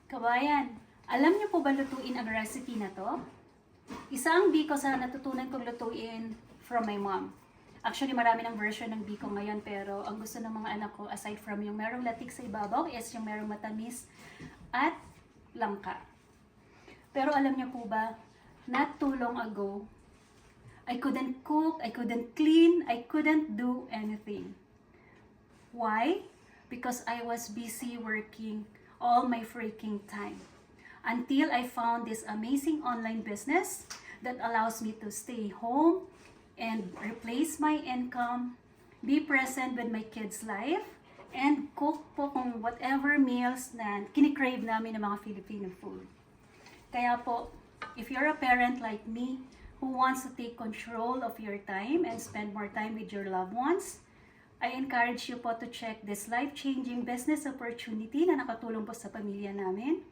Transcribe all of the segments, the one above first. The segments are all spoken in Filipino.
Kabayan, alam niyo po ba lutuin ang recipe na to? Isa ang biko sa natutunan kong lutuin from my mom. Actually, marami ng version ng biko ngayon, pero ang gusto ng mga anak ko, aside from yung merong latik sa ibabaw, is yung merong matamis at langka. Pero alam niyo po ba, not too long ago, I couldn't cook, I couldn't clean, I couldn't do anything. Why? Because I was busy working all my freaking time. Until I found this amazing online business that allows me to stay home and replace my income, be present with my kids' life, and cook po kung whatever meals na kinikrave namin ng mga Filipino food. Kaya po, if you're a parent like me who wants to take control of your time and spend more time with your loved ones, I encourage you po to check this life-changing business opportunity na nakatulong po sa pamilya namin.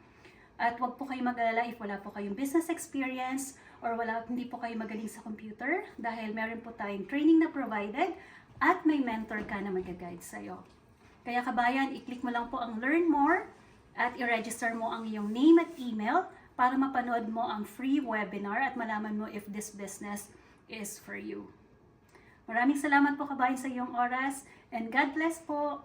At wag po kayo mag-alala if wala po kayong business experience or hindi po kayo magaling sa computer dahil meron po tayong training na provided at may mentor ka na mag-guide sa'yo. Kaya kabayan, i-click mo lang po ang Learn More at i-register mo ang iyong name at email para mapanood mo ang free webinar at malaman mo if this business is for you. Maraming salamat po kabayan sa iyong oras and God bless po!